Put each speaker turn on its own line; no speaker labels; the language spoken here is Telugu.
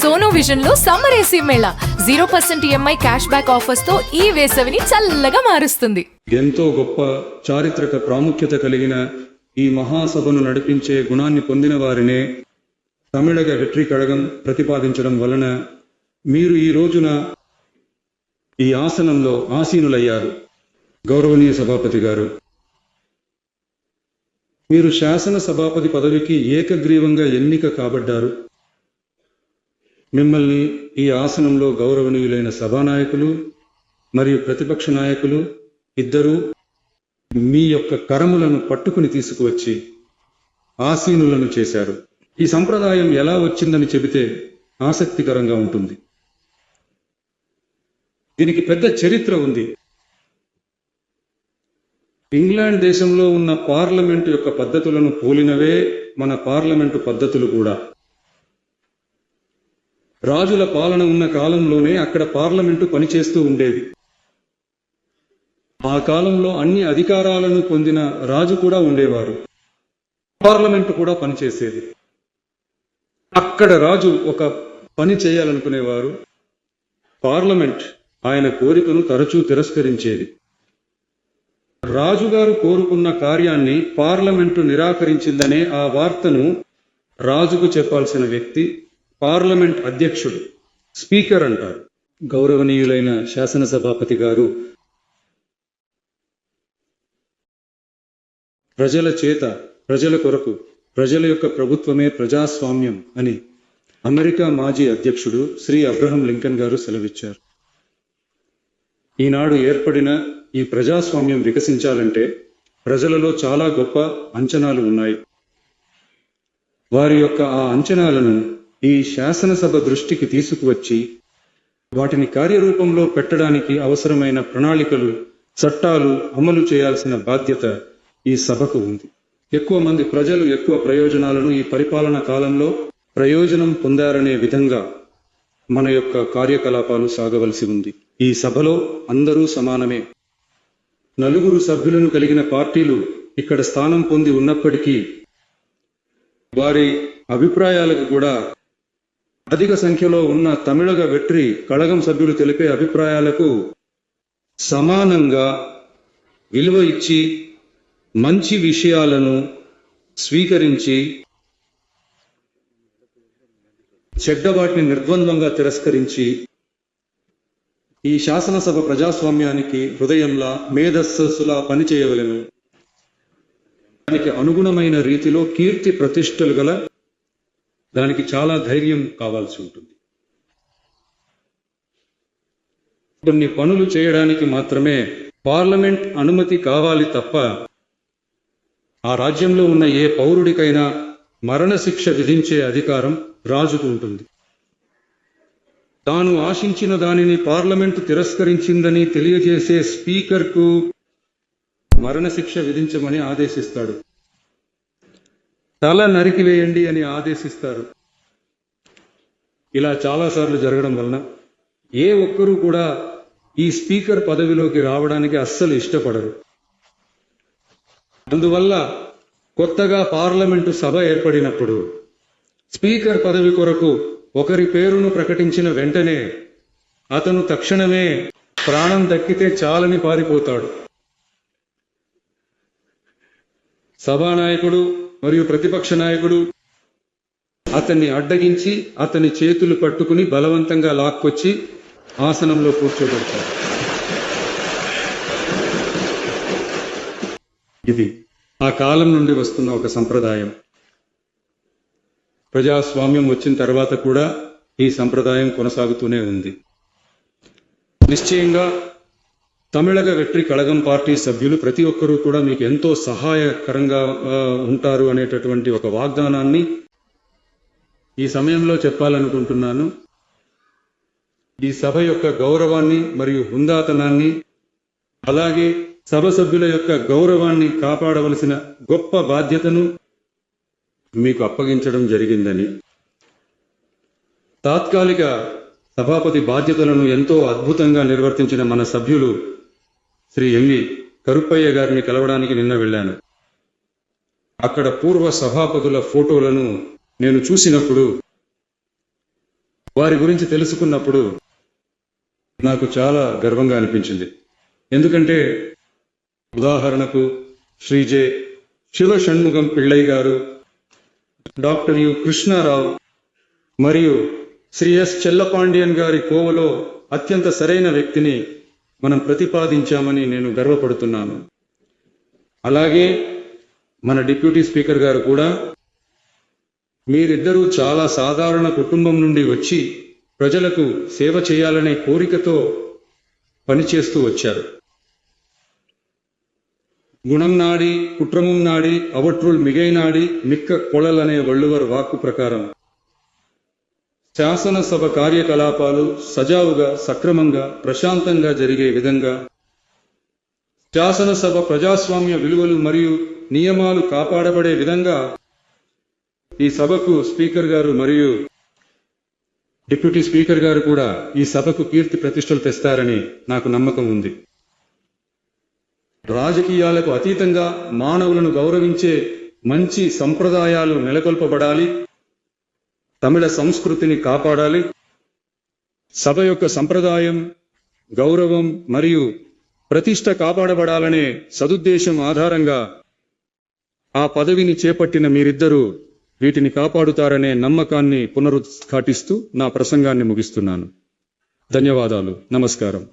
సోనో విజన్ లో summer AC Mela 0% EMI cash back offers తో ఈ వేసవిని చల్లగా మారుస్తుంది.
ఎంతో గొప్ప చారిత్రక ప్రాముఖ్యత కలిగిన ఈ మహాసభను నడిపించే గుణాన్ని పొందిన వారినే తమిళగ వెట్రి కళగం ప్రతిపాదించడం వలన మీరు ఈ రోజున ఈ ఆసనంలో ఆసీనులయ్యారు. గౌరవనీయ సభాపతి గారు, మీరు శాసన సభాపతి పదవికి ఏకగ్రీవంగా ఎన్నిక కాబడ్డారు. మిమ్మల్ని ఈ ఆసనంలో గౌరవనీయులైన సభానాయకులు మరియు ప్రతిపక్ష నాయకులు ఇద్దరూ మీ యొక్క కరములను పట్టుకుని తీసుకువచ్చి ఆసీనులను చేశారు. ఈ సంప్రదాయం ఎలా వచ్చిందని చెబితే ఆసక్తికరంగా ఉంటుంది. దీనికి పెద్ద చరిత్ర ఉంది. ఇంగ్లాండ్ దేశంలో ఉన్న పార్లమెంటు యొక్క పద్ధతులను పోలినవే మన పార్లమెంటు పద్ధతులు కూడా. రాజుల పాలన ఉన్న కాలంలోనే అక్కడ పార్లమెంటు పనిచేస్తూ ఉండేది. ఆ కాలంలో అన్ని అధికారాలను పొందిన రాజు కూడా ఉండేవారు. పార్లమెంటు కూడా పనిచేసేది. అక్కడ రాజు ఒక పని చేయాలనుకునేవారు. పార్లమెంట్ ఆయన కోరికను తరచూ తిరస్కరించేది. రాజుగారు కోరుకున్న కార్యాన్ని పార్లమెంటు నిరాకరించిందనే ఆ వార్తను రాజుకు చెప్పాల్సిన వ్యక్తి పార్లమెంట్ అధ్యక్షుడు, స్పీకర్ అంటారు. గౌరవనీయులైన శాసనసభాపతి గారు, ప్రజల చేత ప్రజల కొరకు ప్రజల యొక్క ప్రభుత్వమే ప్రజాస్వామ్యం అని అమెరికా మాజీ అధ్యక్షుడు శ్రీ అబ్రహం లింకన్ గారు సెలవిచ్చారు. ఈనాడు ఏర్పడిన ఈ ప్రజాస్వామ్యం వికసించాలంటే ప్రజలలో చాలా గొప్ప అంచనాలు ఉన్నాయి. వారి యొక్క ఆ అంచనాలను ఈ శాసనసభ దృష్టికి తీసుకువచ్చి వాటిని కార్యరూపంలో పెట్టడానికి అవసరమైన ప్రణాళికలు, చట్టాలు అమలు చేయాల్సిన బాధ్యత ఈ సభకు ఉంది. ఎక్కువ మంది ప్రజలు ఎక్కువ ప్రయోజనాలను ఈ పరిపాలన కాలంలో ప్రయోజనం పొందారనే విధంగా మన యొక్క కార్యకలాపాలు సాగవలసి ఉంది. ఈ సభలో అందరూ సమానమే. 4 సభ్యులను కలిగిన పార్టీలు ఇక్కడ స్థానం పొంది ఉన్నప్పటికీ వారి అభిప్రాయాలకు కూడా అధిక సంఖ్యలో ఉన్న తమిళగ వెట్రి కళగం సభ్యులు తెలిపే అభిప్రాయాలకు సమానంగా విలువ ఇచ్చి మంచి విషయాలను స్వీకరించి చెడ్డ వాటిని నిర్ద్వంద్వంగా తిరస్కరించి ఈ శాసనసభ ప్రజాస్వామ్యానికి హృదయంలా, మేధస్సులా పనిచేయవలెను. దానికి అనుగుణమైన రీతిలో కీర్తి ప్రతిష్టలు గల దానికి చాలా ధైర్యం కావాల్సి ఉంటుంది. కొన్ని పనులు చేయడానికి మాత్రమే పార్లమెంట్ అనుమతి కావాలి తప్ప ఆ రాజ్యంలో ఉన్న ఏ పౌరుడికైనా మరణశిక్ష విధించే అధికారం రాజుకు ఉంటుంది. తాను ఆశించిన దానిని పార్లమెంటు తిరస్కరించిందని తెలియజేసే స్పీకర్కు మరణశిక్ష విధించమని ఆదేశిస్తాడు. తల నరికివేయండి అని ఆదేశిస్తారు. ఇలా చాలాసార్లు జరగడం వలన ఏ ఒక్కరూ కూడా ఈ స్పీకర్ పదవిలోకి రావడానికి అస్సలు ఇష్టపడరు. అందువల్ల కొత్తగా పార్లమెంటు సభ ఏర్పడినప్పుడు స్పీకర్ పదవి కొరకు ఒకరి పేరును ప్రకటించిన వెంటనే అతను తక్షణమే ప్రాణం దక్కితే చాలని పారిపోతాడు. సభానాయకుడు మరియు ప్రతిపక్ష నాయకుడు అతన్ని అడ్డగించి అతని చేతులు పట్టుకుని బలవంతంగా లాక్కొచ్చి ఆసనంలో కూర్చోబెడతారు. ఇది ఆ కాలం నుండి వస్తున్న ఒక సంప్రదాయం. ప్రజాస్వామ్యం వచ్చిన తర్వాత కూడా ఈ సంప్రదాయం కొనసాగుతూనే ఉంది. నిశ్చయంగా తమిళగ వెట్రి కళగం పార్టీ సభ్యులు ప్రతి ఒక్కరూ కూడా మీకు ఎంతో సహాయకరంగా ఉంటారు అనేటటువంటి ఒక వాగ్దానాన్ని ఈ సమయంలో చెప్పాలనుకుంటున్నాను. ఈ సభ యొక్క గౌరవాన్ని మరియు హుందాతనాన్ని, అలాగే సభ సభ్యుల యొక్క గౌరవాన్ని కాపాడవలసిన గొప్ప బాధ్యతను మీకు అప్పగించడం జరిగిందని, తాత్కాలిక సభాపతి బాధ్యతలను ఎంతో అద్భుతంగా నిర్వర్తించిన మన సభ్యులు శ్రీ ఎంవి కరుప్పయ్య గారిని కలవడానికి నిన్న వెళ్ళాను. అక్కడ పూర్వ సభాపతుల ఫోటోలను నేను చూసినప్పుడు వారి గురించి తెలుసుకున్నప్పుడు నాకు చాలా గర్వంగా అనిపించింది. ఎందుకంటే ఉదాహరణకు శ్రీ జె. శివ షణ్ముగం పిళ్ళై గారు, డాక్టర్ యు కృష్ణారావు మరియు శ్రీ ఎస్. చెల్లపాండియన్ గారి కోవలో అత్యంత సరైన వ్యక్తిని మనం ప్రతిపాదించామని నేను గర్వపడుతున్నాను. అలాగే మన డిప్యూటీ స్పీకర్ గారు కూడా మీరిద్దరూ చాలా సాధారణ కుటుంబం నుండి వచ్చి ప్రజలకు సేవ చేయాలనే కోరికతో పనిచేస్తూ వచ్చారు. గుణం నాడి కుట్రముం నాడి అవట్రుల్ మిగై నాడి మిక్క కొళలనే వள்ளுவர் వాక్కు ప్రకారం శాసనసభ కార్యకలాపాలు సజావుగా, సక్రమంగా, ప్రశాంతంగా జరిగే విధంగా శాసనసభ ప్రజాస్వామ్య విలువలు మరియు నియమాలు కాపాడబడే విధంగా ఈ సభకు స్పీకర్ గారు మరియు డిప్యూటీ స్పీకర్ గారు కూడా ఈ సభకు కీర్తి ప్రతిష్టలు తెస్తారని నాకు నమ్మకం ఉంది. రాజకీయాలకు అతీతంగా మానవులను గౌరవించే మంచి సంప్రదాయాలు నెలకొల్పబడాలి. తమిళ సంస్కృతిని కాపాడాలి. సభ యొక్క సంప్రదాయం, గౌరవం మరియు ప్రతిష్ట కాపాడబడాలనే సదుద్దేశం ఆధారంగా ఆ పదవిని చేపట్టిన మీరిద్దరూ వీటిని కాపాడుతారనే నమ్మకాన్ని పునరుద్ఘాటిస్తూ నా ప్రసంగాన్ని ముగిస్తున్నాను. ధన్యవాదాలు. నమస్కారం.